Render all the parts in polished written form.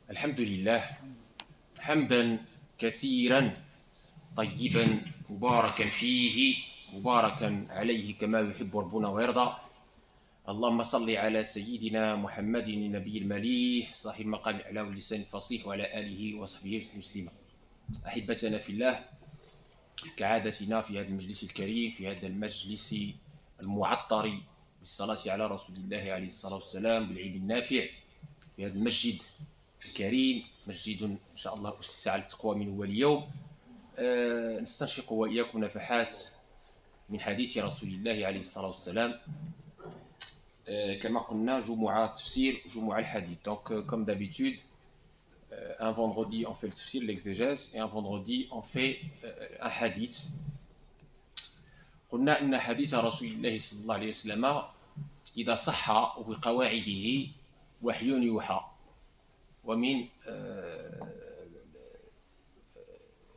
الحمد لله حمدا كثيرا طيبا مباركا فيه مباركا عليه كما يحب ربنا ويرضى. اللهم صل على سيدنا محمد النبي المليح صاحب المقام الأعلى واللسان الفصيح وعلى آله وصحبه وسلم. أحبتنا في الله، كعادتنا في هذا المجلس الكريم، في هذا المجلس المعطر بالصلاة على رسول الله عليه الصلاة والسلام بالعلم النافع، في هذا المسجد الكريم، مسجد إن شاء الله أسس على التقوى من أول يوم، نستنشق وإياكم نفحات من حديث رسول الله عليه الصلاة والسلام. كما قلنا جمعة تفسير جمعة الحديث. Donc comme d'habitude, un vendredi on fait le tafsir, l'exégèse, et un vendredi on fait un hadith. قلنا أن حديث رسول الله صلى الله عليه وسلم إذا صح وبقواعده وحي يوحى، ومن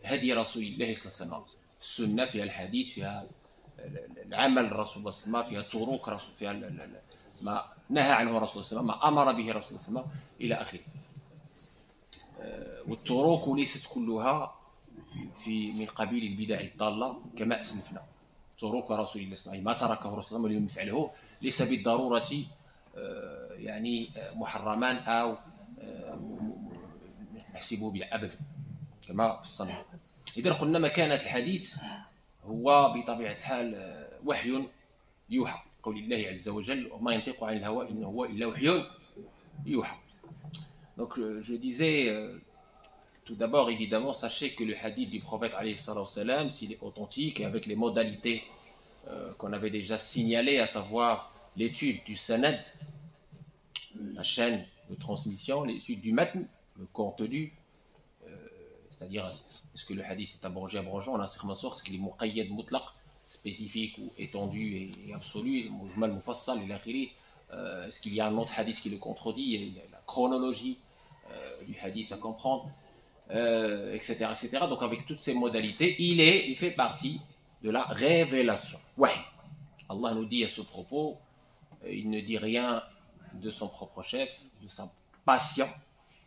هدي رسول الله صلى الله عليه وسلم السنة فيها الحديث، فيها العمل الرسول صلى الله عليه وسلم، فيها تروك رسول، فيها ما نهى عنه رسول الله صلى الله عليه وسلم، ما أمر به رسول الله صلى الله عليه وسلم إلى آخره. والتروك ليست كلها من قبيل البدع الضالة كما أسلفنا. تروك رسول الله صلى الله عليه وسلم ما تركه رسول الله ولم يفعله ليس بالضرورة يعني محرما أو نحسبه بالأبد كما في الصنع. إذا قلنا مكانة الحديث هو بطبيعة الحال وحي يوحى، قول الله عز وجل وما ينطق عن الهوى إن هو إلا وحي يوحى. Donc je disais tout d'abord, évidemment, sachez que le hadith du prophète alayhi salam, s'il est authentique et avec les modalités qu'on avait déjà signalées, à savoir l'étude du sanad, la chaîne de transmission, l'étude du matn, le contenu, c'est-à-dire est-ce que le hadith est abrogé, on a certainement sorte, est-ce qu'il est muqayyad, mutlaq, spécifique ou étendu et absolu, mujmal, mufassal, est-ce qu'il y a un autre hadith qui le contredit, la chronologie du hadith à comprendre, etc., etc. Donc avec toutes ces modalités, il fait partie de la révélation. Ouais. Allah nous dit à ce propos, il ne dit rien de son propre chef, de sa passion.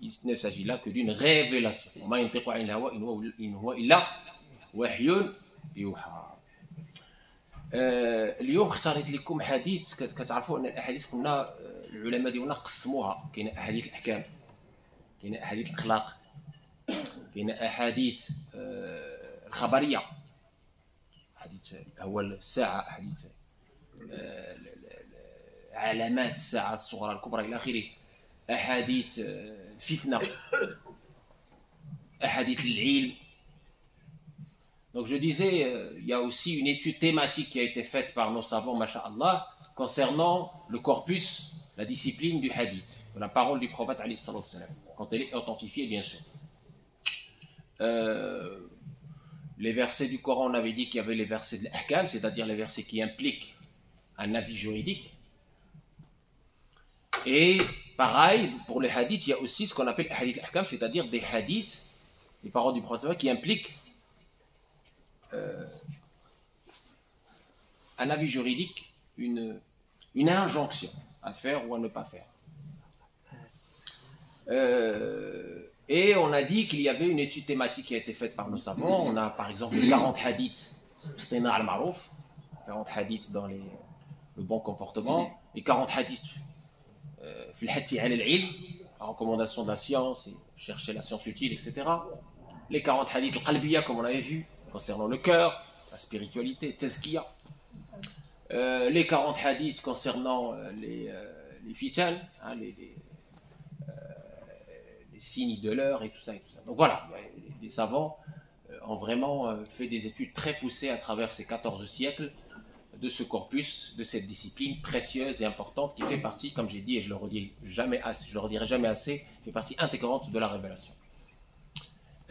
Il ne s'agit là que d'une révélation. وما ينطق عن الهوى إن هو إلا وحي يوحى. اليوم اختاريت لكم حديث. كتعرفوا ان الاحاديث قلنا العلماء ديالنا قسموها، كاين احاديث الاحكام، كاين احاديث الاخلاق، كاين احاديث الخبريه، حديث اول الساعه، حديث علامات الساعه الصغرى الكبرى الى اخره، احاديث الفتنه، احاديث العلم. Donc je disais, il y a aussi une étude thématique qui a été faite par nos savants, masha'Allah, concernant le corpus, la discipline du hadith, de la parole du prophète alayhi salam, quand elle est authentifiée, bien sûr. Les versets du Coran, on avait dit qu'il y avait les versets de l'ahkam, c'est-à-dire les versets qui impliquent un avis juridique. Et pareil, pour les hadiths, il y a aussi ce qu'on appelle hadith al-ahkam, c'est-à-dire des hadiths, les paroles du prophète qui impliquent un avis juridique, une injonction à faire ou à ne pas faire. Et on a dit qu'il y avait une étude thématique qui a été faite par nos savants. On a par exemple les 40 hadiths, 40 hadiths dans le bon comportement, les 40 hadiths la recommandation de la science et chercher la science utile, etc. Les 40 hadiths al-qalbiya, comme on avait vu, concernant le cœur, la spiritualité, tazkiya. Les 40 hadiths concernant les fitan, hein, les signes de l'heure et tout ça, et tout ça. Donc voilà, les savants ont vraiment fait des études très poussées à travers ces 14 siècles de ce corpus, de cette discipline précieuse et importante qui fait partie, comme j'ai dit et je le redirai jamais assez, fait partie intégrante de la révélation.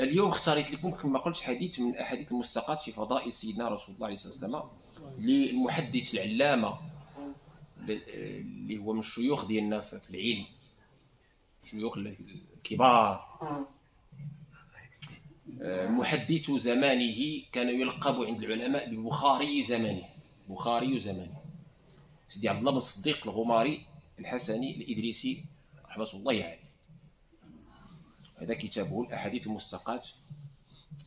اليوم اختاريت لكم كما قلت حديث من الاحاديث المستقاة في فضائل سيدنا رسول الله عليه الصلاه والسلام للمحدث العلامه اللي هو من الشيوخ ديالنا في العلم، شيوخ الكبار، محدث زمانه، كان يلقب عند العلماء ببخاري زمانه، بخاري زمانه، سيدي عبد الله بن الصديق الغماري الحسني الادريسي رحمه الله عليه. هذا كتابه الأحاديث المستقاة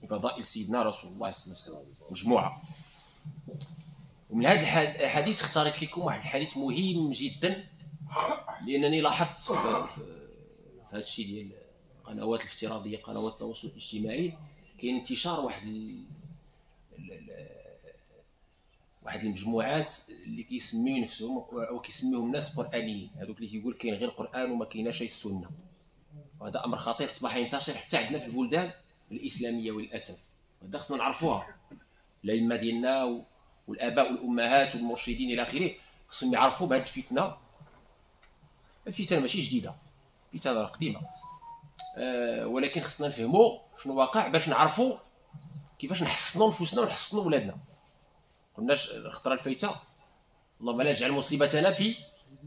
في فضائل سيدنا رسول الله صلى الله عليه وسلم مجموعة. ومن هذه الأحاديث اختارت لكم واحد الحديث مهم جدا، لأنني لاحظت في هذا الشيء ديال القنوات الافتراضية، قنوات التواصل الاجتماعي، كاين انتشار واحد المجموعات اللي كيسميو نفسهم او كيسميوهم الناس قرآنيين، هذوك اللي كيقول كاين غير القرآن وما كايناش السنة. وهذا أمر خطير أصبح ينتشر حتى عندنا في البلدان الإسلامية وللأسف. هذا خصنا نعرفوها، الأئمة ديالنا والآباء والأمهات والمرشدين إلى آخره خصهم يعرفوا بهذه الفتنة. الفتنة ماشي جديدة، فتنة قديمة، ولكن خصنا نفهموا شنو واقع باش نعرفوا كيفاش نحصنوا نفوسنا ونحصنوا ولادنا. قلناش الخطرة الفايتة اللهم لا تجعل مصيبتنا في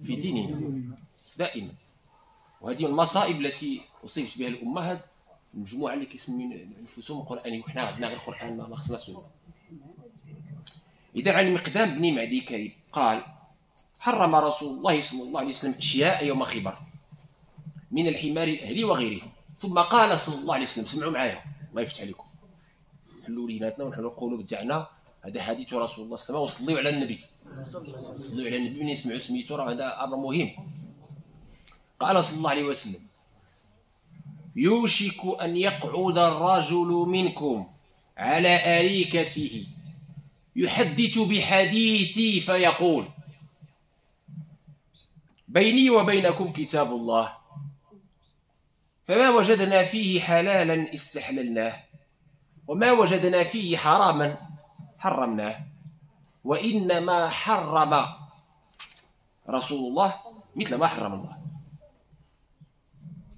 ديننا دائما. وهذه من المصائب التي أصيبت بها الأمة، هذه المجموعة اللي كيسميون نفوسهم قرآنيين وحنا عندنا غير القرآن ما خصنا سنة. إذا عن المقدام بن معدي كريم قال: حرم رسول الله صلى الله عليه وسلم أشياء يوم خيبر من الحمار الأهلي وغيره، ثم قال صلى الله عليه وسلم، سمعوا معايا الله يفتح عليكم، نحلوا ليناتنا ونحلوا القلوب تاعنا، هذا حديث رسول الله صلى الله عليه وسلم، وصلوا على النبي، صلوا على النبي من يسمعوا سميتو، راه هذا أمر مهم. قال صلى الله عليه وسلم: يوشك أن يقعد الرجل منكم على أريكته يحدث بحديثي فيقول: بيني وبينكم كتاب الله، فما وجدنا فيه حلالا استحللناه، وما وجدنا فيه حراما حرمناه، وإنما حرم رسول الله مثل ما حرم الله.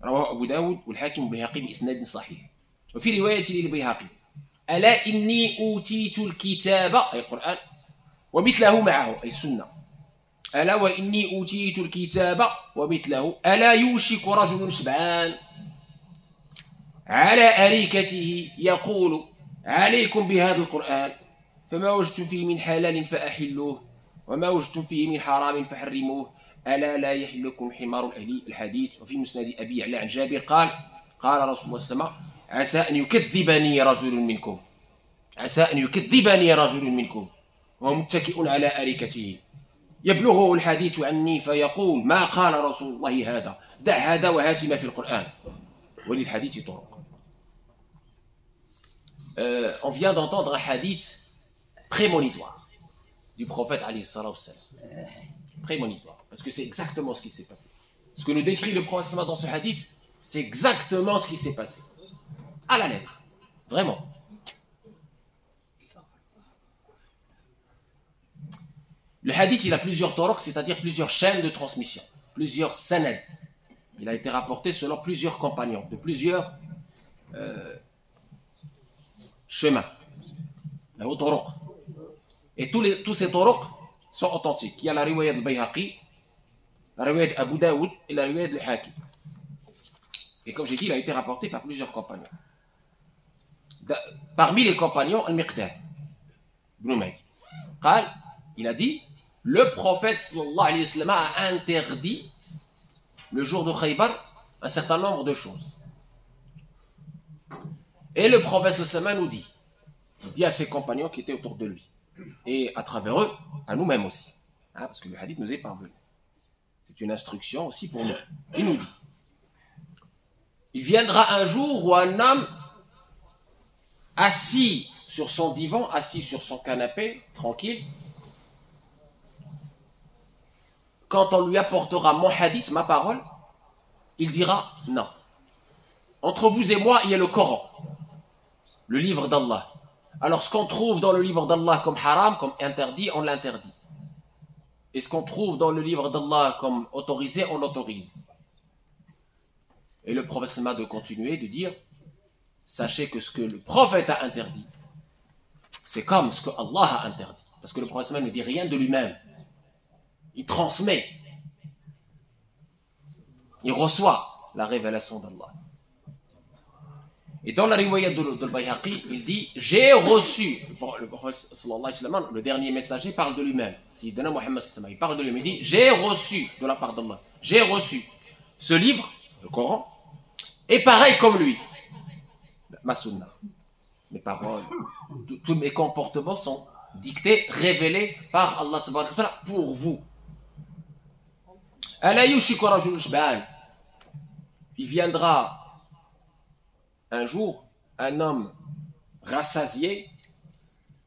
رواه أبو داود والحاكم والبيهقي بإسناد صحيح. وفي رواية للبيهقي: ألا إني أوتيت الكتاب أي القرآن ومثله معه أي السنة، ألا وإني أوتيت الكتاب ومثله، ألا يوشك رجل شبعان على أريكته يقول: عليكم بهذا القرآن، فما وجدتم فيه من حلال فأحلوه، وما وجدتم فيه من حرام فحرموه، ألا لا يحلكم حمار الأهل. الحديث. وفي مسند أبي يعلى عن جابر قال: قال رسول الله صلى الله عليه وسلم: عسى أن يكذبني رجل منكم، عسى أن يكذبني رجل منكم وهو متكئ على أريكته يبلغه الحديث عني فيقول: ما قال رسول الله هذا، دع هذا وهات ما في القرآن. وللحديث طرق. On vient d'entendre un hadith prémonitoire du prophète alayhi salam. Prémonitoire. Parce que c'est exactement ce qui s'est passé. Ce que nous décrit le prophète dans ce hadith, c'est exactement ce qui s'est passé. À la lettre. Vraiment. Le hadith, il a plusieurs toroq, c'est-à-dire plusieurs chaînes de transmission, plusieurs sanad. Il a été rapporté selon plusieurs compagnons, de plusieurs chemins. Et tous ces toroq sont authentiques. Il y a la riwayat al-Bayhaqi, la riwayat Abu Daoud et la riwayat al-Hakim. Et comme j'ai dit, il a été rapporté par plusieurs compagnons. Parmi les compagnons, Al-Miqdad ibn Mahdi. Il a dit: le prophète sallallahu alayhi wa sallam a interdit le jour de Khaybar un certain nombre de choses. Et le prophète sallallahu alayhi wa sallam nous dit, il dit à ses compagnons qui étaient autour de lui, et à travers eux, à nous-mêmes aussi, hein, parce que le hadith nous est parvenu. C'est une instruction aussi pour nous. Il nous dit: il viendra un jour où un homme assis sur son divan, assis sur son canapé, tranquille, quand on lui apportera mon hadith, ma parole, il dira non. Entre vous et moi, il y a le Coran, le livre d'Allah. Alors ce qu'on trouve dans le livre d'Allah comme haram, comme interdit, on l'interdit. Et ce qu'on trouve dans le livre d'Allah comme autorisé, on l'autorise. Et le prophète m'a de continuer de dire: sachez que ce que le prophète a interdit, c'est comme ce que Allah a interdit. Parce que le prophète ne dit rien de lui-même. Il transmet. Il reçoit la révélation d'Allah. Et dans la riwayat de Bayhaqi, il dit: j'ai reçu, le prophète sallallahu alayhi wa sallam, le dernier messager parle de lui-même. Sayyidina Muhammad sallallahu alayhi wa sallam, il parle de lui-même, il dit: j'ai reçu de la part d'Allah, j'ai reçu ce livre, le Coran, et pareil comme lui. Ma sunna. Mes paroles, tous mes comportements sont dictés, révélés par Allah pour vous. Il viendra un jour un homme rassasié,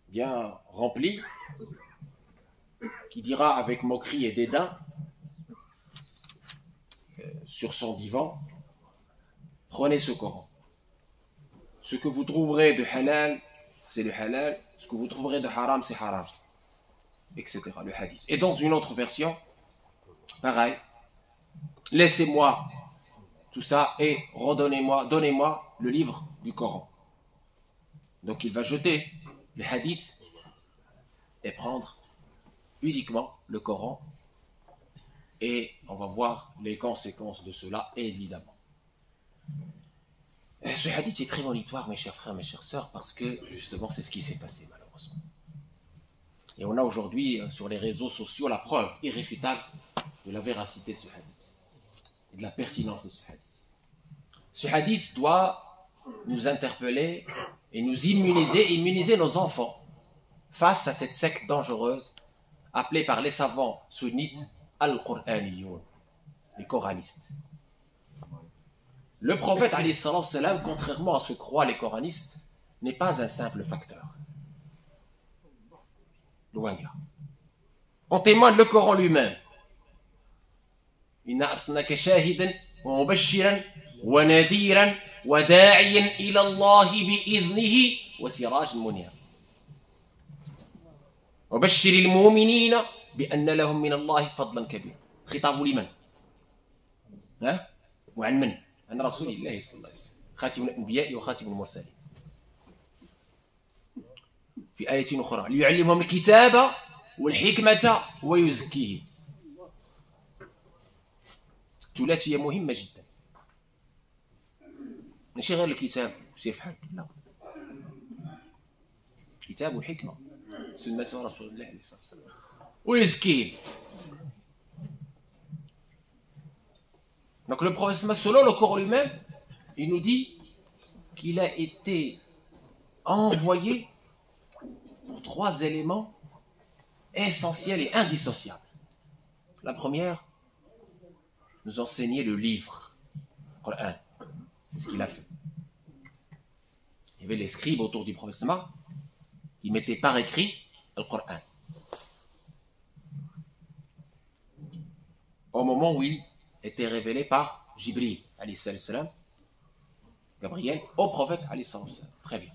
bien rempli, qui dira avec moquerie et dédain sur son divan, prenez ce Coran. Ce que vous trouverez de halal, c'est le halal. Ce que vous trouverez de haram, c'est haram. Etc. Le hadith. Et dans une autre version, pareil. Laissez-moi tout ça et redonnez-moi, donnez-moi le livre du Coran. Donc il va jeter le hadith et prendre uniquement le Coran. Et on va voir les conséquences de cela, évidemment. Ce hadith est prémonitoire, mes chers frères, mes chères sœurs, parce que justement c'est ce qui s'est passé malheureusement. Et on a aujourd'hui sur les réseaux sociaux la preuve irréfutable de la véracité de ce hadith et de la pertinence de ce hadith. Ce hadith doit nous interpeller et nous immuniser nos enfants face à cette secte dangereuse appelée par les savants sunnites al-Qur'aniyoun, les coranistes. Le prophète, alayhi salam, contrairement à ce que croient les coranistes, n'est pas un simple facteur. Loin de là. On témoigne le Coran lui-même. Inna arsalnaka shahidan wa mubashiran wa nadiran wa da'iyan ila Allah bi'idhnihi wa sirajan munira. Wa bashshiril mu'minina bi'anna lahum min Allah fadlan kabira. خطاب لمن؟ ها؟ وعن من؟ عن رسول الله صلى الله عليه وسلم خاتم الأنبياء وخاتم المرسلين. في آية أخرى ليعلمهم الكتاب والحكمة ويزكيهم. ثلاثية مهمة جدا. ماشي غير الكتاب سيفعل، لا. الكتاب والحكمة سنة رسول الله عليه الصلاة والسلام ويزكيهم. Donc le prophète, selon le Coran lui-même, il nous dit qu'il a été envoyé pour 3 éléments essentiels et indissociables. La première, nous enseigner le livre, le Coran. C'est ce qu'il a fait. Il y avait les scribes autour du prophète qui mettaient par écrit le Coran. Au moment où il était révélé par Jibril, alayhi salam, Gabriel, au prophète, alayhi salam. Très bien.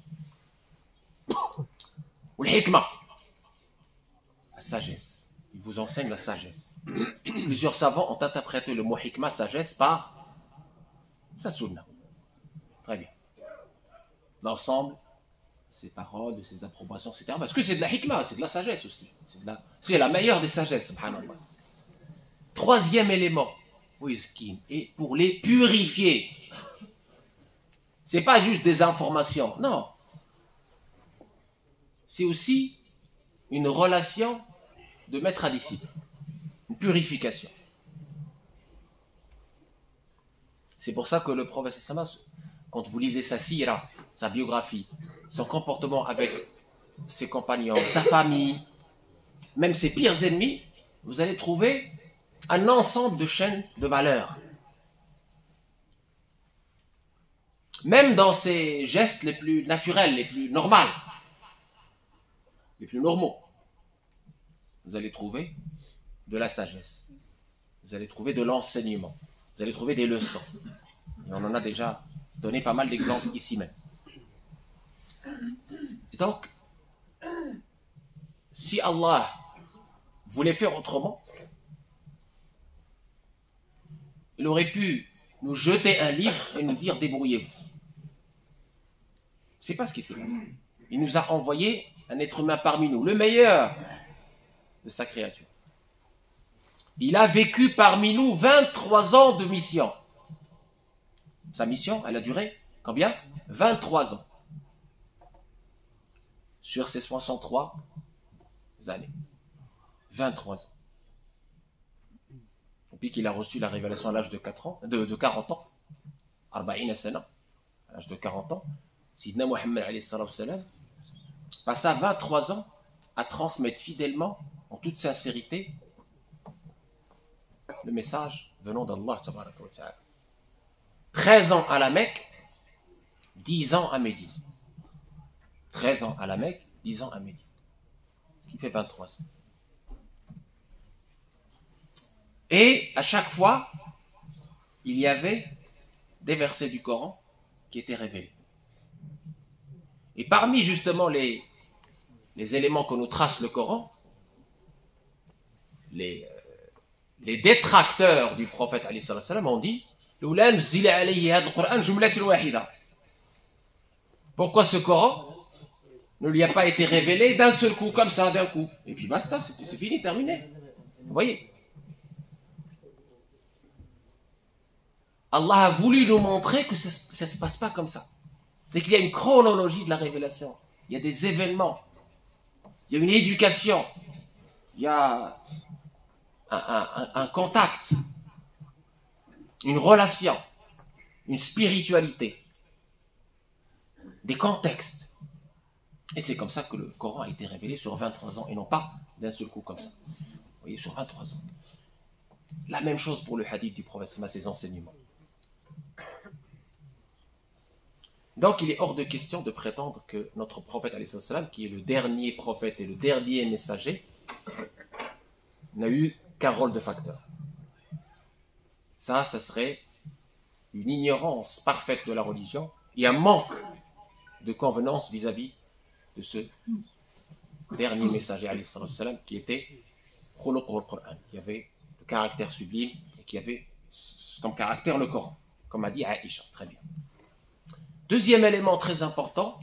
Ou le hikmah, la sagesse. Il vous enseigne la sagesse. Plusieurs savants ont interprété le mot hikmah, sagesse, par sa sunna. Très bien. L'ensemble, ses paroles, de ses approbations, etc. Parce que c'est de la hikmah, c'est de la sagesse aussi. C'est la meilleure des sagesses, subhanallah. Troisième élément, et pour les purifier. C'est pas juste des informations, non. C'est aussi une relation de maître à disciple, une purification. C'est pour ça que le prophète, quand vous lisez sa sira, sa biographie, son comportement avec ses compagnons, sa famille, même ses pires ennemis, vous allez trouver un ensemble de chaînes de valeurs. Même dans ses gestes les plus naturels, les plus normaux, les plus normaux, vous allez trouver de la sagesse. Vous allez trouver de l'enseignement. Vous allez trouver des leçons. Et on en a déjà donné pas mal d'exemples ici même. Et donc, si Allah voulait faire autrement, il aurait pu nous jeter un livre et nous dire débrouillez-vous. C'est pas ce qui s'est passé. Il nous a envoyé un être humain parmi nous, le meilleur de sa créature. Il a vécu parmi nous 23 ans de mission. Sa mission, elle a duré combien? 23 ans. Sur ces 63 années. 23 ans. Depuis qu'il a reçu la révélation à l'âge de 40 ans. 40 sana, à l'âge de 40 ans, Sidna Mohammed alayhi salam passa 23 ans à transmettre fidèlement, en toute sincérité, le message venant d'Allah tabaraka wa ta'ala. 13 ans à la Mecque, 10 ans à Médine. 13 ans à la Mecque, 10 ans à Médine. Ce qui fait 23 ans. Et à chaque fois, il y avait des versets du Coran qui étaient révélés. Et parmi justement les éléments que nous trace le Coran, les détracteurs du prophète alayhi salam ont dit pourquoi ce Coran ne lui a pas été révélé d'un seul coup, comme ça, d'un coup. Et puis basta, c'est fini, terminé. Vous voyez, Allah a voulu nous montrer que ça ne se passe pas comme ça. C'est qu'il y a une chronologie de la révélation. Il y a des événements. Il y a une éducation. Il y a un contact. Une relation. Une spiritualité. Des contextes. Et c'est comme ça que le Coran a été révélé sur 23 ans et non pas d'un seul coup comme ça. Vous voyez, sur 23 ans. La même chose pour le hadith du prophète, ses enseignements. Donc il est hors de question de prétendre que notre prophète, qui est le dernier prophète et le dernier messager, n'a eu qu'un rôle de facteur. Ça serait une ignorance parfaite de la religion et un manque de convenance vis-à-vis de ce dernier messager, qui était khuluq al-Qur'an, qui avait le caractère sublime et qui avait comme caractère le Coran, comme a dit Aïcha. Très bien. Deuxième élément très important,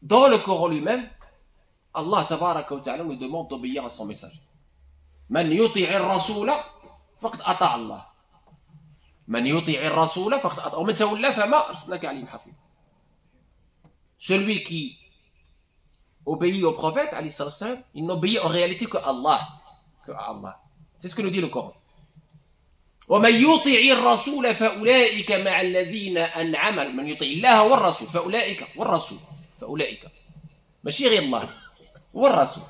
dans le Coran lui-même, Allah tabaraka wa ta'ala nous demande d'obéir à son message. Man yuti'ir rasula faqad ata Allah. Man yuti'ir rasula faqad ata. Wa man tawalla fama arsalnaka alayhim hafiz. Celui qui obéit au prophète, il n'obéit en réalité que Allah. C'est ce que nous dit le Coran. ومن يطع الرسول فأولئك مع الذين أنعم من يطع الله والرسول فأولئك ماشي غير الله والرسول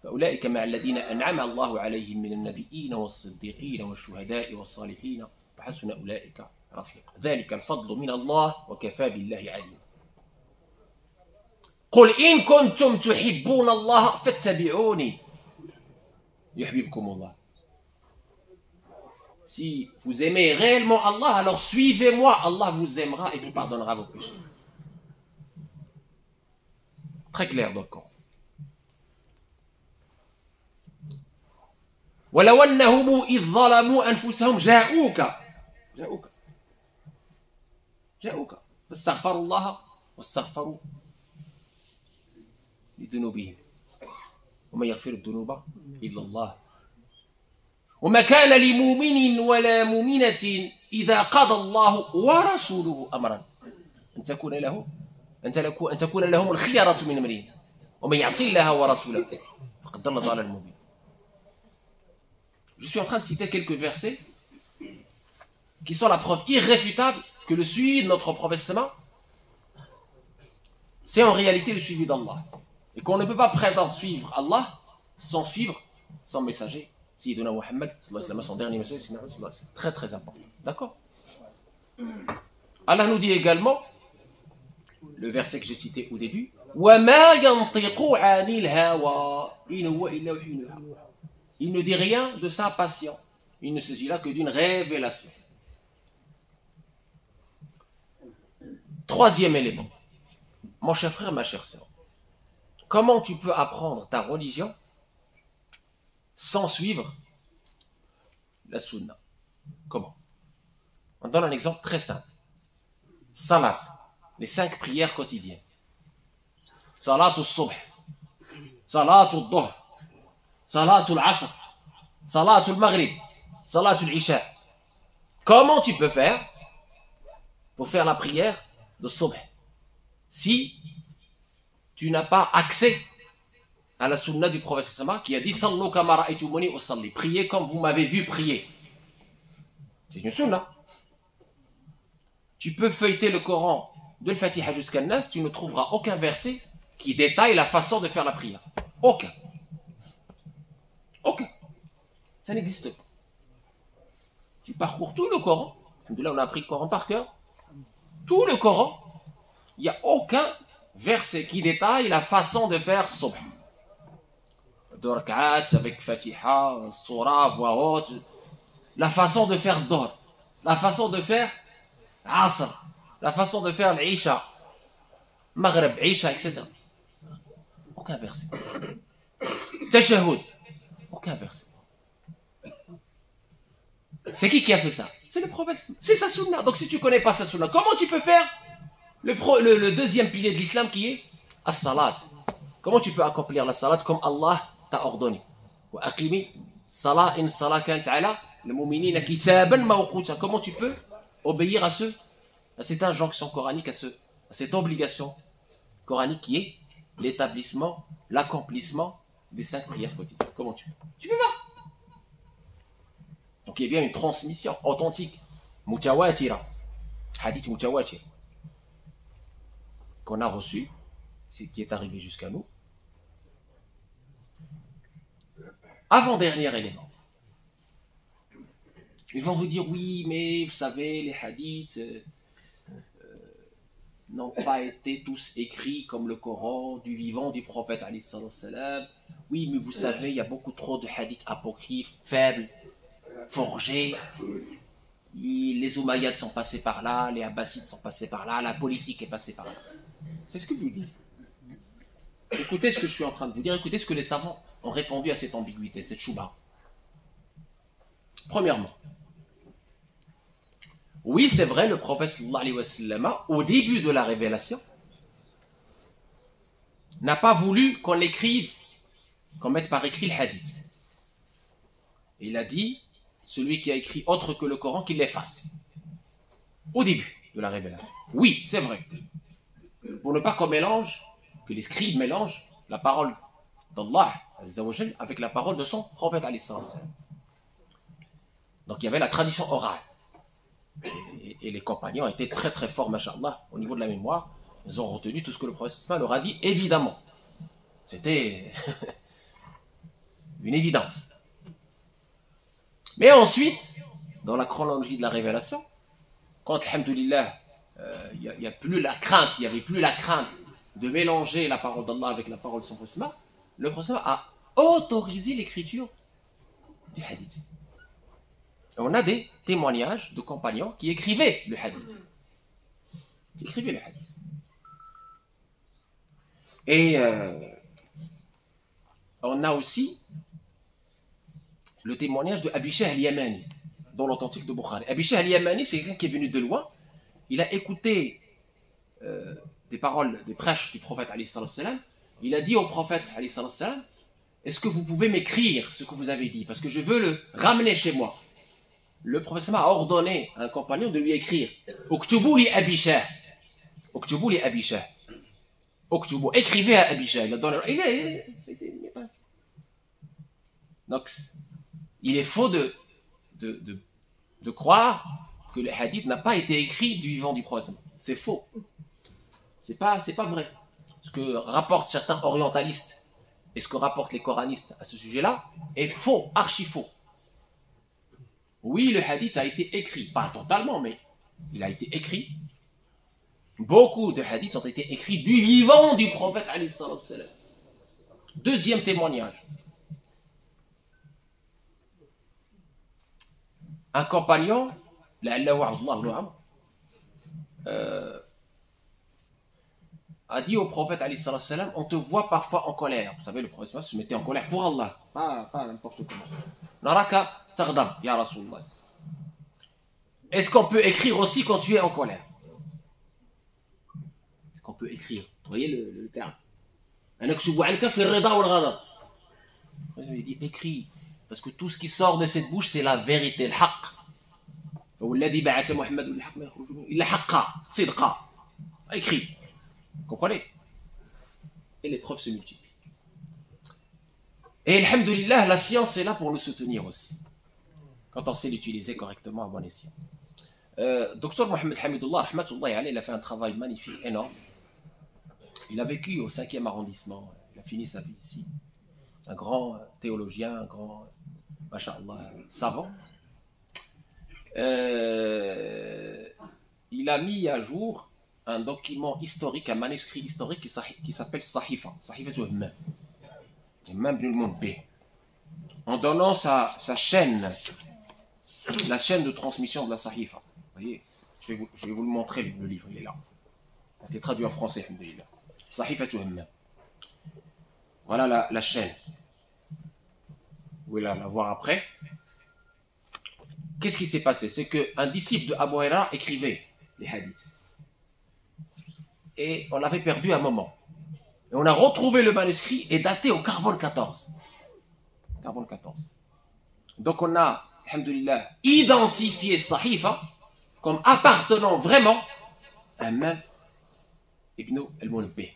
فأولئك مع الذين أنعم الله عليهم من النبيين والصديقين والشهداء والصالحين وحسن أولئك رفيقا ذلك الفضل من الله وكفى بالله عليما قل إن كنتم تحبون الله فاتبعوني يحببكم الله. Si vous aimez réellement Allah, alors suivez-moi, Allah vous aimera et vous pardonnera vos péchés. Très clair dans le Coran. ولو أنهم إذ ظلموا أنفسهم جاءوك فاستغفروا الله واستغفروا لذنوبهم ومن يغفر الذنوب إلا الله وما كان لمؤمن ولا مؤمنة إذا قضى الله ورسوله أمرا أن تكون لهم الخيرة من أمرهم ومن يعصي الله ورسوله فقد ضل ضلالا مبينا. Je suis en train de citer quelques versets qui sont la preuve irréfutable que le suivi de notre prophète, c'est en réalité le suivi d'Allah. Et qu'on ne peut pas prétendre suivre Allah sans suivre son messager, Sayyidina Muhammad, son dernier messager, c'est très très important. D'accord? Allah nous dit également, le verset que j'ai cité au début, وَمَا يَنْطِقُ عَنِ الْهَوَىٰ إِنْ هُوَ إِلَّا وَحْيٌ يُوحَىٰ. Il ne dit rien de sa passion. Il ne s'agit là que d'une révélation. Troisième élément. Mon cher frère, ma chère sœur, comment tu peux apprendre ta religion sans suivre la sunna? Comment? On donne un exemple très simple. Salat, les 5 prières quotidiennes. Salat al-subh, salat al-dhuhr, salat al-asr, salat al-maghrib, salat al-isha. Comment tu peux faire pour faire la prière de subh si tu n'as pas accès à la sunna du prophète qui a dit Sallu kama ra'aytumuni usalli, priez comme vous m'avez vu prier. C'est une sunna. Tu peux feuilleter le Coran de Fatiha jusqu'à Nas, tu ne trouveras aucun verset qui détaille la façon de faire la prière. Aucun. Aucun. Ça n'existe pas. Tu parcours tout le Coran. Alhamdoulilah, on a appris le Coran par cœur. Tout le Coran, il n'y a aucun verset qui détaille la façon de faire Subh. Deux rak'at avec Fatiha, Surah, voix haute. La façon de faire Dor. La façon de faire Asr. La façon de faire l'Isha. Maghreb, Isha, etc. Aucun verset. Tashahhud. Aucun verset. C'est qui a fait ça? C'est le prophète. C'est sa sunna. Donc si tu ne connais pas sa sunna, comment tu peux faire le deuxième pilier de l'islam qui est as-salat? Comment tu peux accomplir la salat comme Allah t'a ordonné? Comment tu peux obéir à cette injonction coranique, à cette obligation coranique qui est l'établissement, l'accomplissement des 5 prières quotidiennes? Comment tu peux? Tu peux pas. Donc il y a bien une transmission authentique, mutawatira, hadith mutawatir, qu'on a reçu, qui est arrivé jusqu'à nous. Avant-dernier élément. Ils vont vous dire, oui, mais vous savez, les hadiths n'ont pas été tous écrits comme le Coran, du vivant du prophète, alayhi salam. Oui, mais vous savez, il y a beaucoup trop de hadiths apocryphes, faibles, forgés. Les Umayyads sont passés par là, les Abbasides sont passés par là, la politique est passée par là. C'est ce que vous dites. Écoutez ce que je suis en train de vous dire, écoutez ce que les savants ont répondu à cette ambiguïté, cette chouba. Premièrement, oui, c'est vrai, le prophète sallallahu alayhi wa sallam, au début de la révélation, n'a pas voulu qu'on l'écrive, qu'on mette par écrit le hadith. Il a dit, celui qui a écrit autre que le Coran, qu'il l'efface. Au début de la révélation. Oui, c'est vrai. Pour ne pas qu'on mélange, que les scribes mélangent la parole d'Allah avec la parole de son prophète alayhi salam. Donc il y avait la tradition orale. Et les compagnons étaient très très forts, machallah, au niveau de la mémoire. Ils ont retenu tout ce que le prophète leur a dit, évidemment. C'était une évidence. Mais ensuite, dans la chronologie de la révélation, quand, alhamdoulilah, il n'y a plus la crainte, il n'y avait plus la crainte de mélanger la parole d'Allah avec la parole de son prophète, le prophète a autorisé l'écriture du hadith. On a des témoignages de compagnons qui écrivaient le hadith. Et on a aussi le témoignage de Abi Shah al-Yamani, dans l'authentique de Bukhari. Abi Shah al-Yamani, c'est quelqu'un qui est venu de loin. Il a écouté des paroles, des prêches du prophète alayhi salam. Il a dit au prophète alayhi salam, est-ce que vous pouvez m'écrire ce que vous avez dit? Parce que je veux le ramener chez moi. Le prophète a ordonné à un compagnon de lui écrire Uktubu li Abi Shah. Uktubu li Abi Shah. Uktubu. Écrivez à Abi Shah. Il a donné. Donc, il est faux de croire que le hadith n'a pas été écrit du vivant du prophète. C'est faux. C'est pas vrai. Ce que rapportent certains orientalistes et ce que rapportent les coranistes à ce sujet-là est faux, archi faux. Oui, le hadith a été écrit, pas totalement, mais il a été écrit. Beaucoup de hadiths ont été écrits du vivant du prophète alayhi salam. Deuxième témoignage. Un compagnon, a dit au prophète alayhi salam, on te voit parfois en colère. Vous savez, le prophète se mettait en colère pour Allah, pas n'importe comment. Naraka taghdab, ya Rasulullah. Est-ce qu'on peut écrire aussi quand tu es en colère? Est-ce qu'on peut écrire? Vous voyez le terme. Il dit écris, parce que tout ce qui sort de cette bouche, c'est la vérité, le haqq. Il a haqqa, sidqa. Écris. Vous comprenez? Et les preuves se multiplient. Et alhamdoulilah, la science est là pour nous soutenir aussi, quand on sait l'utiliser correctement à bon escient. Docteur Mohamed Hamidullah, rahmatullahi alayhi, il a fait un travail magnifique, énorme. Il a vécu au 5e arrondissement, il a fini sa vie ici. Un grand théologien, un grand, masha'Allah, savant. Il a mis à jour un document historique, un manuscrit historique qui s'appelle Sahifa, Sahifa Hammam, Hammam ibn al-Munbih, en donnant sa chaîne, la chaîne de transmission de la Sahifa. Vous voyez, je vais vous le montrer, le livre, il est là. Il a été traduit en français, alhamdoulilah. Sahifa Hammam. Voilà la chaîne. Vous pouvez la voir après. Qu'est-ce qui s'est passé? C'est qu'un disciple de Abu Huraira écrivait les hadiths. Et on l'avait perdu à un moment. Et on a retrouvé le manuscrit et daté au carbone 14. Carbone 14. Donc on a, alhamdoulilah, identifié Sahifa comme appartenant vraiment à Hammam ibn al-Munbih,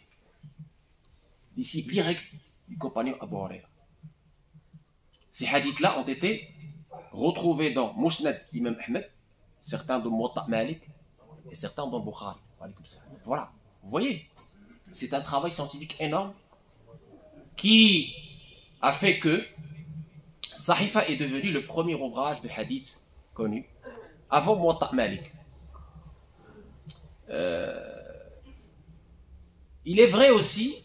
disciple direct du compagnon Abu Huraira. Ces hadiths-là ont été retrouvés dans Musnad Imam Ahmed, certains dans Muwatta Malik et certains dans Bukhari. Voilà, vous voyez, c'est un travail scientifique énorme qui a fait que Sahifa est devenu le premier ouvrage de hadith connu avant Muwatta Malik. Il est vrai aussi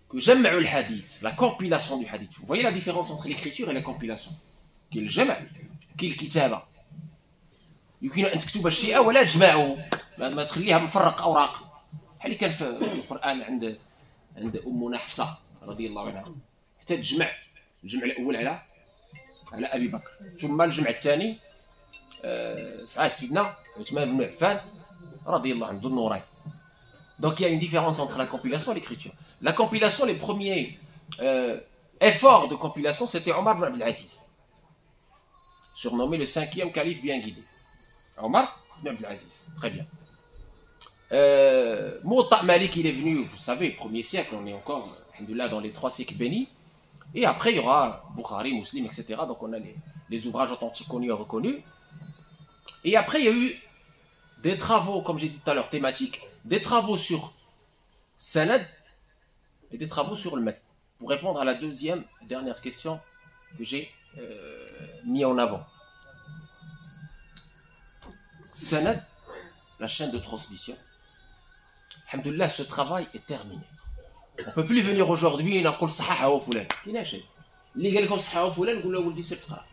que Jam'u al-Hadith, la compilation du hadith. Vous voyez la différence entre l'écriture et la compilation. Qui est le Jam', qui est le Kitaba. يمكن أن تكتب الشيء ولا تجمعه، ما تخليها مفرق أوراق. بحال اللي كان في القرآن عند أمنا حفصة رضي الله عنها، حتى تجمع الجمع الأول على أبي بكر، ثم الجمع الثاني في عهد سيدنا عثمان بن عفان رضي الله عنه ذو النورين. Donc il y a une différence entre la compilation et l'écriture. La compilation, les premiers efforts de compilation, c'était Omar ibn Abdel Aziz, surnommé le 5e calife bien guidé. Omar ibn Abdel Aziz, très bien. Muwatta Malik, il est venu, vous savez, 1er siècle, on est encore, alhamdoulilah, dans les 3 siècles bénis. Et après, il y aura Bukhari, Muslim, etc. Donc on a les ouvrages authentiques connus et reconnus. Et après, il y a eu des travaux, comme j'ai dit tout à l'heure, thématiques, des travaux sur Sanad et des travaux sur le Mat. Pour répondre à la deuxième, dernière question que j'ai mis en avant. Sanad, la chaîne de transmission. Alhamdoulilah, ce travail est terminé. On ne peut plus venir aujourd'hui et dire صححه فلان. كاين شيء. اللي قال لكم صححه فلان نقول له ولدي سير تقرا.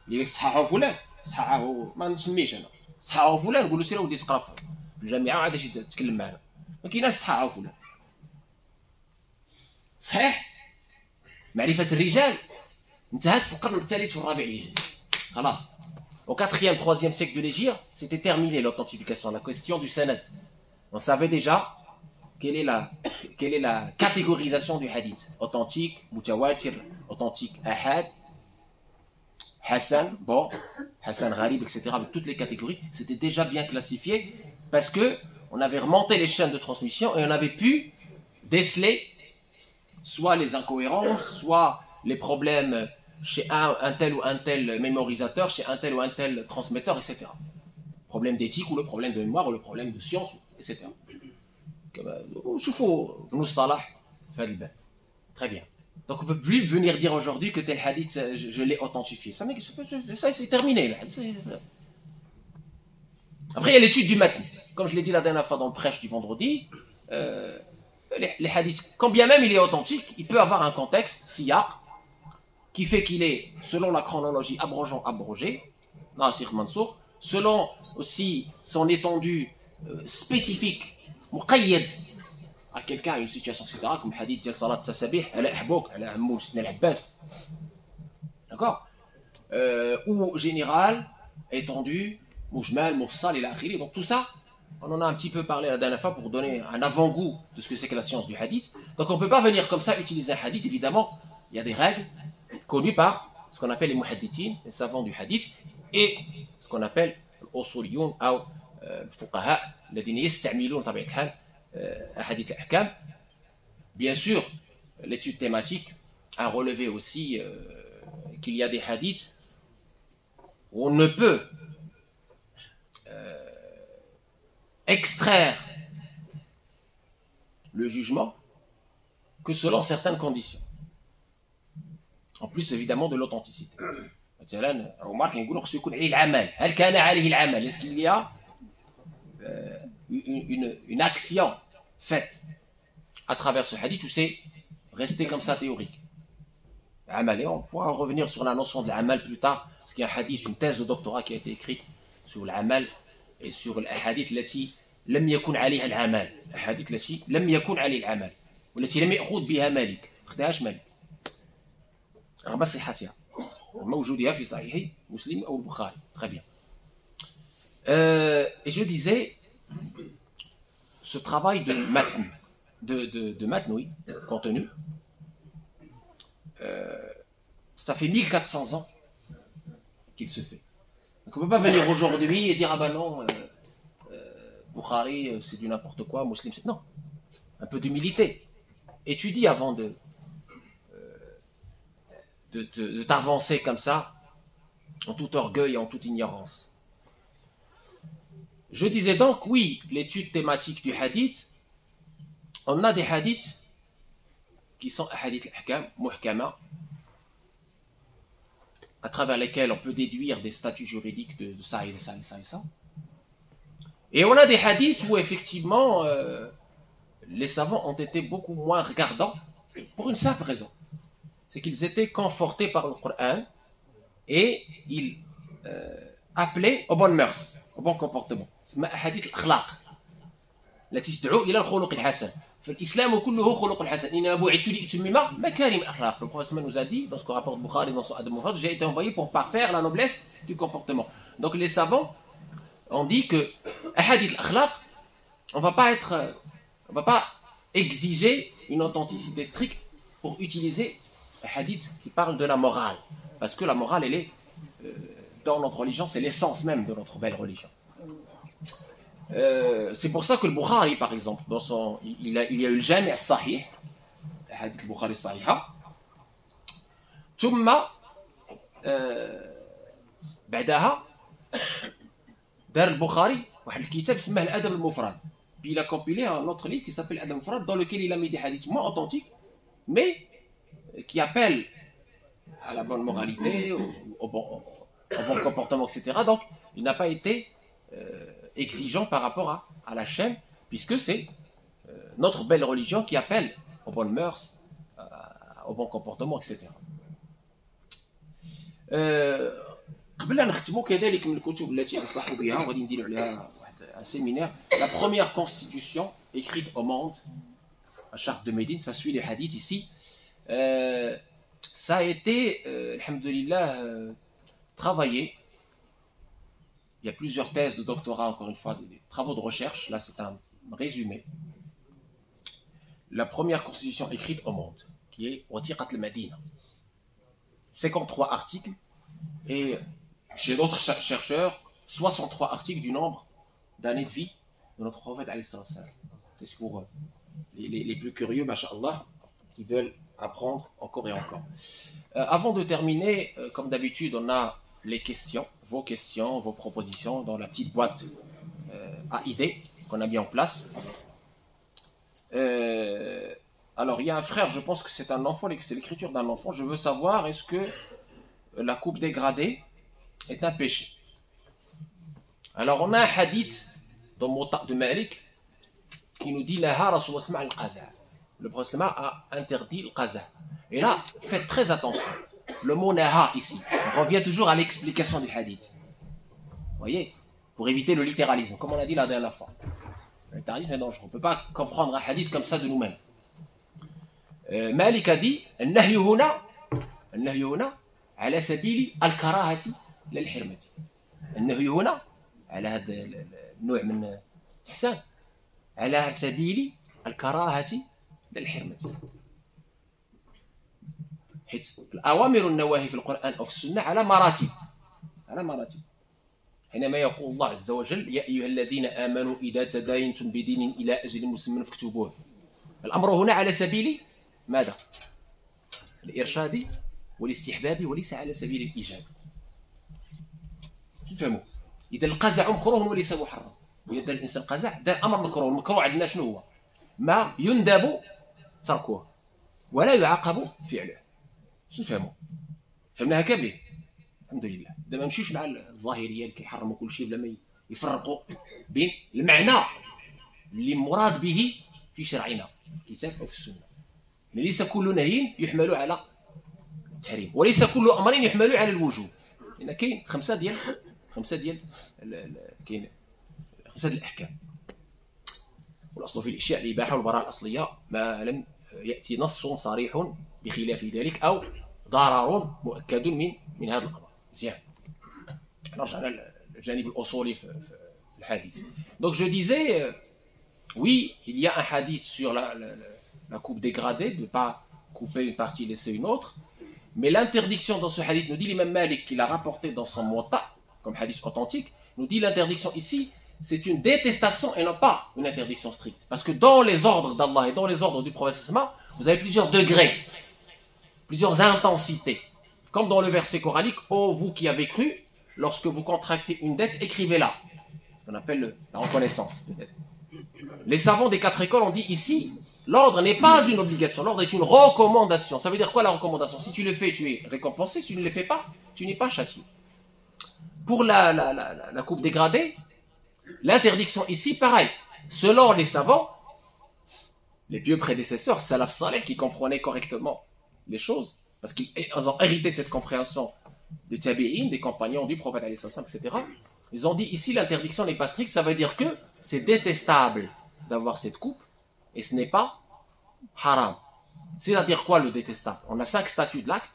اللي قال لك صححه فلان صححه ما نسميش انا. صححه فلان نقول له سير ولدي تقرا في الجامعه عاد شي تتكلم معنا. ما كايناش صححه فلان. صحيح معرفه الرجال انتهت في القرن الثالث والرابع الهجري. خلاص. Au 4e, 3e siècle de l'Hégire, c'était terminé l'authentification, la question du sanad. On savait déjà quelle est la catégorisation du hadith. Authentique, mutawatir, authentique, ahad, Hassan, bon, Hassan Gharib, etc. Avec toutes les catégories, c'était déjà bien classifié parce que on avait remonté les chaînes de transmission et on avait pu déceler soit les incohérences, soit les problèmes chez un tel ou un tel mémorisateur, chez un tel ou un tel transmetteur, etc. Problème d'éthique ou le problème de mémoire ou le problème de science, etc. Très bien. Donc on ne peut plus venir dire aujourd'hui que tel hadith, je l'ai authentifié. Ça c'est terminé. Là. Après, il y a l'étude du matn. Comme je l'ai dit la dernière fois dans le prêche du vendredi, les hadiths, quand bien même il est authentique, il peut avoir un contexte, siyaq, qui fait qu'il est, selon la chronologie, abrogé, nasikh mansoukh, selon aussi son étendue spécifique, muqayyad à quelqu'un, à une situation, etc., comme hadith de salat tasabih, ala ahbouk, ala ammou, sidna al-Abbas. D'accord? Ou général, étendu, mujmal, mufsal, et l'akhiri. Donc tout ça, on en a un petit peu parlé la dernière fois pour donner un avant-goût de ce que c'est que la science du hadith. Donc on ne peut pas venir comme ça utiliser un hadith. Évidemment, il y a des règles connues par ce qu'on appelle les muhaddithin, les savants du hadith, et ce qu'on appelle l'usuliyoun ou الفقهاء الذين يستعملون طبيعة الحال أحاديث الأحكام. Bien sûr, l'étude thématique a relevé aussi qu'il y a des hadiths où on ne peut extraire le jugement que selon certaines conditions. En plus évidemment de l'authenticité. مثلا عمر كنقولوا خصو يكون عليه العمل. هل كان عليه العمل؟ Est-ce qu'il y a une action faite à travers ce hadith ou c'est resté comme ça théorique? Amal, et on pourra revenir sur la notion de l'amal plus tard, parce qu'il y a un hadith, une thèse de doctorat qui a été écrite sur l'amal et sur l'ahadith التي لم يكن عليها العمل، الأحاديث التي لم يكن عليها العمل والتي لم يأخذ بها مالك، ما أخذهاش مالك رغم صحتها موجودة في صحيح مسلم أو البخاري. Très bien. Et je disais, ce travail de matn, de matn, oui, contenu, ça fait 1400 ans qu'il se fait. Donc on ne peut pas venir aujourd'hui et dire ah ben non, Bukhari c'est du n'importe quoi, Muslim c'est... Non, un peu d'humilité. Étudie avant de t'avancer comme ça, en tout orgueil et en toute ignorance. Je disais donc, oui, l'étude thématique du hadith, on a des hadiths qui sont hadith al-ahkam, muhkama, à travers lesquels on peut déduire des statuts juridiques de ça et de ça et ça et ça. Et on a des hadiths où effectivement les savants ont été beaucoup moins regardants pour une simple raison. C'est qu'ils étaient confortés par le Coran et ils appelaient aux bonnes mœurs, au bon comportement. C'est hadith al-akhlaq, التي تدعو إلى الخلق الحسن. فالإسلام كله خلق الحسن. إنما بعثت لأتمم مكارم الأخلاق. Le prophète nous a dit, dans ce que rapporte Bukhari dans son Adab al-Mufrad, j'ai été envoyé pour parfaire la noblesse du comportement. Donc les savants ont dit que hadith al-akhlaq, on va pas exiger une authenticité stricte pour utiliser un hadith qui parle de la morale, parce que la morale, elle est dans notre religion, c'est l'essence même de notre belle religion. C'est pour ça que le Bukhari, par exemple, il y a eu le Jami' al-Sahih, le hadith al-Bukhari al-Sahiha, ثم بعدها دار البخاري واحد الكتاب اسمه الأدب المفرد. Puis il a compilé un autre livre qui s'appelle l'Adab al-Mufrad, dans lequel il a mis des hadiths moins authentiques, mais qui appellent à la bonne moralité, au bon comportement, etc. Donc, il n'a pas été exigeant par rapport à la chaîne, puisque c'est notre belle religion qui appelle aux bonnes mœurs, au bon comportement, etc. قبل أن نختموا كذلك من الكتب التي أنصح بها وغادي نديروا عليها un séminaire, la première constitution écrite au monde, la charte de Médine, ça suit les hadiths ici. Ça a été, alhamdoulilah, travaillé. Il y a plusieurs thèses de doctorat, encore une fois, des travaux de recherche. Là, c'est un résumé. La première constitution écrite au monde, qui est Watiqat al-Madina. 53 articles, et chez d'autres chercheurs, 63 articles du nombre d'années de vie de notre prophète alayhi salam. C'est pour les plus curieux, masha'Allah, qui veulent apprendre encore et encore. Avant de terminer, comme d'habitude, on a les questions, vos propositions dans la petite boîte à idées qu'on a mis en place. Alors, il y a un frère, je pense que c'est un enfant, c'est l'écriture d'un enfant. Je veux savoir, est-ce que la coupe dégradée est un péché? Alors, on a un hadith dans Mota de Malik qui nous dit Laha Rasulullah al-Qaza. Le prophète a interdit le qaza. Et là, faites très attention. Le mot naha ici, on revient toujours à l'explication du hadith. Vous voyez, pour éviter le littéralisme, comme on a dit la dernière fois. Le littéralisme est dangereux. On ne peut pas comprendre un hadith comme ça de nous-mêmes. Malik a dit النهي هنا على سبيل الكراهة للحرمة. النهي هنا على هذا النوع من الإحسان على سبيل الكراهة للحرمة. حيث الأوامر والنواهي في القرآن أو في السنة على مراتب. حينما يقول الله عز وجل يا أيها الذين آمنوا إذا تداينتم بدين إلى أجل مسمى فاكتبوه. الأمر هنا على سبيل ماذا؟ الإرشادي والاستحبابي وليس على سبيل الإيجاب. تفهموا؟ إذا القزع مكروه وليس محرم، وإذا الإنسان قزع ده أمر مكروه. المكروه عندنا شنو هو؟ ما يندب تركه ولا يعاقب فعله. شنو نفهموا؟ فهمناها كاملين؟ الحمد لله. دابا ما نمشيوش مع الظاهريه اللي كيحرموا كل شيء بلا ما يفرقوا بين المعنى اللي مراد به في شرعنا في الكتاب او في السنه. ليس كل نهي يحمل على التحريم، وليس كل امر يحمل على الوجوب، لان كاين خمسه ديال كاين خمسه الاحكام. والاصل في الاشياء الاباحه والبراءه الاصليه ما لم ياتي نص صريح بخلاف ذلك او ضرر مؤكد من هذا الامر. مزيان، نرجع على الجانب الاصولي في الحديث. Donc je disais, oui, il y a un hadith sur la coupe dégradée, de ne pas couper une partie et laisser une autre, mais l'interdiction dans ce hadith, nous dit l'imam Malik, qu'il a rapporté dans son Muwatta, comme hadith authentique, nous dit l'interdiction ici, c'est une détestation et non pas une interdiction stricte. Parce que dans les ordres d'Allah et dans les ordres du prophète, vous avez plusieurs degrés, plusieurs intensités. Comme dans le verset coranique, ô vous qui avez cru, lorsque vous contractez une dette, écrivez-la. On appelle la reconnaissance de dette. Les savants des 4 écoles ont dit ici, l'ordre n'est pas une obligation, l'ordre est une recommandation. Ça veut dire quoi la recommandation? Si tu le fais, tu es récompensé, si tu ne le fais pas, tu n'es pas châtié. Pour la coupe dégradée, l'interdiction ici, pareil. Selon les savants, les pieux prédécesseurs, salaf salih, qui comprenaient correctement les choses, parce qu'ils ont hérité cette compréhension des tabi'in, des compagnons du prophète, etc. Ils ont dit ici l'interdiction n'est pas stricte, ça veut dire que c'est détestable d'avoir cette coupe et ce n'est pas haram. C'est-à-dire quoi le détestable? On a 5 statuts de l'acte.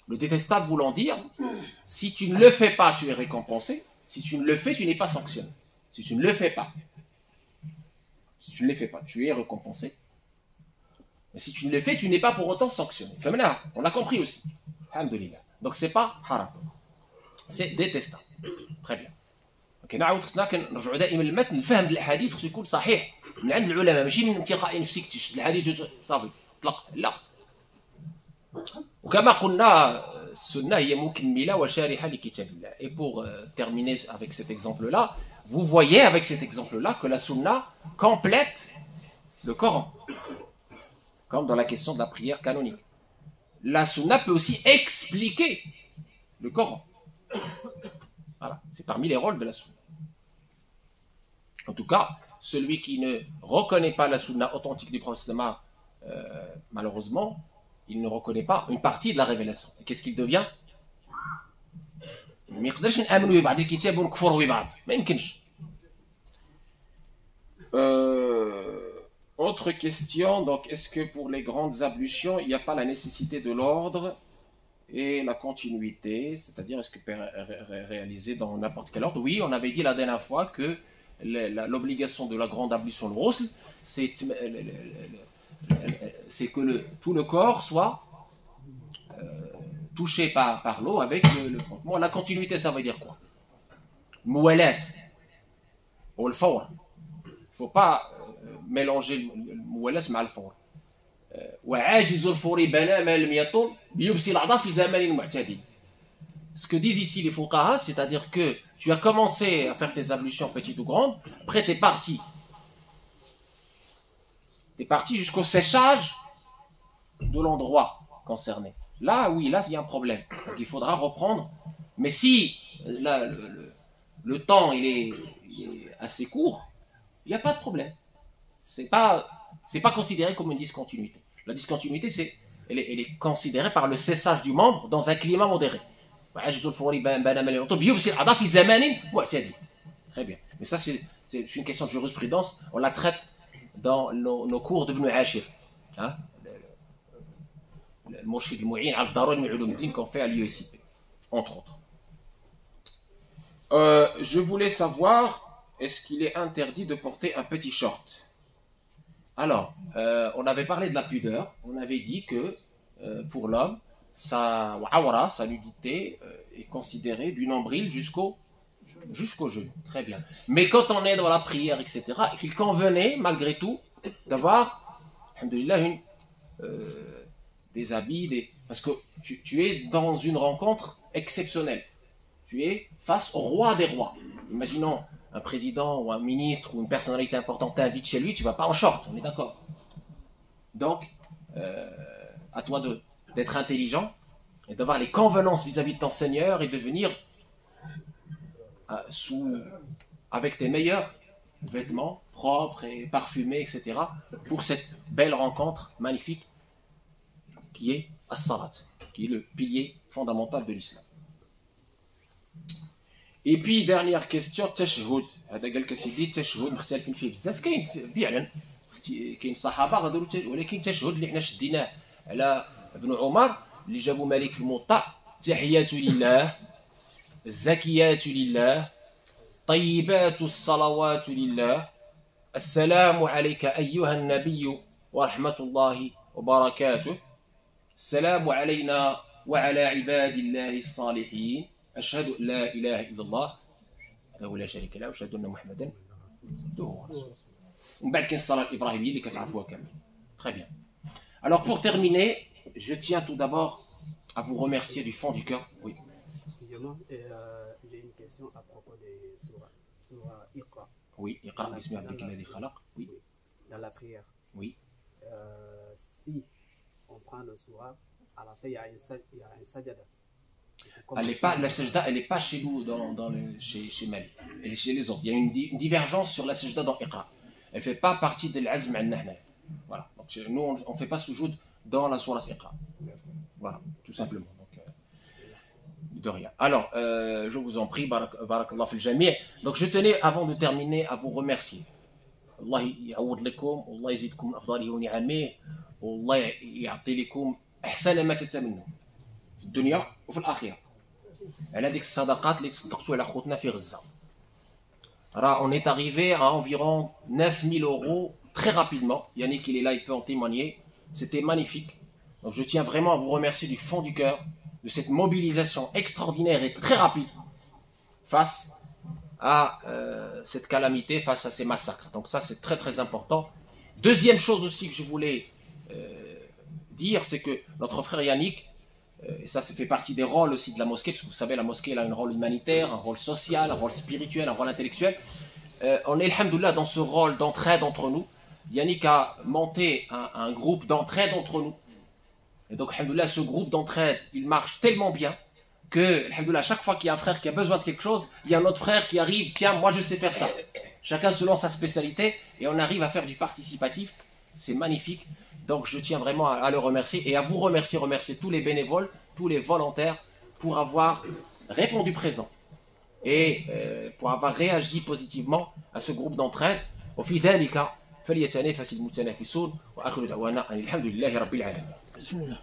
Le détestable voulant dire, si tu ne le fais pas, tu es récompensé. Si tu ne le fais, tu n'es pas sanctionné. Si tu ne le fais pas, tu es récompensé. Mais si tu ne le fais, tu n'es pas pour autant sanctionné. On l'a compris aussi. Alhamdulillah. Donc c'est pas haram. C'est détestable. Très bien. نعاود خصنا كنرجعوا دائما للمتن. الفهم ديال الاحاديث خصو يكون صحيح من عند العلماء، ماشي من تلقائي نفسك تشد الحديث صافي طلق، لا. وكما قلنا السنه هي مكمله وشارحه لكتاب الله. Et pour terminer avec cet exemple là, vous voyez avec cet exemple là que la sunna complète le Coran, comme dans la question de la prière canonique. La sunna peut aussi expliquer le Coran. Voilà, c'est parmi les rôles de la sunna. En tout cas, celui qui ne reconnaît pas la sunna authentique du prophète, malheureusement, il ne reconnaît pas une partie de la révélation. Et qu'est-ce qu'il devient? Autre question, donc est-ce que pour les grandes ablutions, il n'y a pas la nécessité de l'ordre et la continuité, c'est-à-dire est-ce que réaliser dans n'importe quel ordre? Oui, on avait dit la dernière fois que l'obligation de la grande ablution, le ghusl, c'est que tout le corps soit touché par l'eau avec le frottement. La continuité, ça veut dire quoi? Moualat ou le fawr. Il ne faut pas mélanger le moualat avec le fawr. Ce que disent ici les fuqaha, c'est-à-dire que tu as commencé à faire tes ablutions petites ou grandes, après tu es parti. Tu es parti jusqu'au séchage de l'endroit concerné. Là, oui, là, il y a un problème. Donc il faudra reprendre. Mais si le temps il est assez court, il n'y a pas de problème. C'est pas considéré comme une discontinuité. La discontinuité, elle est considérée par le cessage du membre dans un climat modéré. Très bien. Mais ça, c'est une question de jurisprudence. On la traite dans nos cours de Ibn Ashir. Hein? Le Murshid al-Mu'in al-Darur al-Ulumuddin qu'on fait à l'USIP, entre autres. Je voulais savoir, est-ce qu'il est interdit de porter un petit short? Alors, on avait parlé de la pudeur. On avait dit que pour l'homme, sa nudité est considérée du nombril jusqu'au genou. Très bien. Mais quand on est dans la prière, etc., il convenait malgré tout d'avoir, alhamdoulilah, des habits, Parce que tu es dans une rencontre exceptionnelle. Tu es face au roi des rois. Imaginons un président ou un ministre ou une personnalité importante t'invite chez lui, tu ne vas pas en short, on est d'accord. Donc, à toi d'être intelligent et d'avoir les convenances vis-à-vis de ton Seigneur et de venir avec tes meilleurs vêtements, propres et parfumés, etc., pour cette belle rencontre magnifique qui est as-salat, qui est le pilier fondamental de l'islam. Et puis dernière question, tashhud. هذا قال لك سيدي التشهد مختلفين فيه بزاف كاين فعلا كاين الصحابه غادروا ولكن التشهد اللي حنا شديناه على ابن عمر اللي جابوا مالك في الموطأ تحيات لله الزكيات لله طيبات الصلوات لله السلام عليك أيها النبي ورحمة الله وبركاته السلام علينا وعلى عباد الله الصالحين أشهد أن لا إله إلا الله وحده لا شريك له وأشهد أن محمدا عبده ورسوله. ومن بعد كاين الصلاة الإبراهيمية اللي كتعرفوها كامل. Très bien. Alors pour terminer, je tiens tout d'abord à vous remercier du fond du cœur. Oui. Excusez-moi, j'ai une question à propos de Surah Iqra. Oui, Iqra bismi rabbika alladhi khalaq. Oui. Dans la prière. Oui. Si on prend le surah, à la fin il y a un sajada. La sajda, elle n'est pas chez nous, chez Mali. Elle est chez les autres. Il y a une divergence sur la sajda dans Iqra. Elle ne fait pas partie de l'azm al-nahna. Voilà. Donc, nous, on ne fait pas sujoud dans la sourate Iqra. Voilà, tout simplement. Donc, de rien. Alors, je vous en prie, barakallah fil jami'. Donc, je tenais, avant de terminer, à vous remercier. Allah يعوض لكم والله يزيدكم من أفضاله ونعمه والله يعطي لكم أحسن ما تتمنوا في الدنيا وفي الآخرة على ديك الصدقات اللي تصدقتوا على خوتنا في غزة. On est arrivé à environ 9000 € très rapidement. Yannick il est là, il peut en témoigner. C'était magnifique. Donc je tiens vraiment à vous remercier du fond du cœur de cette mobilisation extraordinaire et très rapide face à cette calamité, face à ces massacres. Donc ça c'est très très important. Deuxième chose aussi que je voulais dire, c'est que notre frère Yannick, et ça fait partie des rôles aussi de la mosquée, parce que vous savez la mosquée elle a un rôle humanitaire, un rôle social, un rôle spirituel, un rôle intellectuel. On est, alhamdoulilah, dans ce rôle d'entraide entre nous. Yannick a monté un groupe d'entraide entre nous. Et donc, alhamdoulilah, ce groupe d'entraide, il marche tellement bien que, alhamdoulilah, chaque fois qu'il y a un frère qui a besoin de quelque chose, il y a un autre frère qui arrive, tiens, moi je sais faire ça. Chacun selon sa spécialité, et on arrive à faire du participatif. C'est magnifique. Donc, je tiens vraiment à le remercier et à vous remercier tous les bénévoles, tous les volontaires pour avoir répondu présent et pour avoir réagi positivement à ce groupe d'entraide. وفي ذلك فليتنافس المتنافسون وآخر دعوانا أن الحمد لله رب العالمين.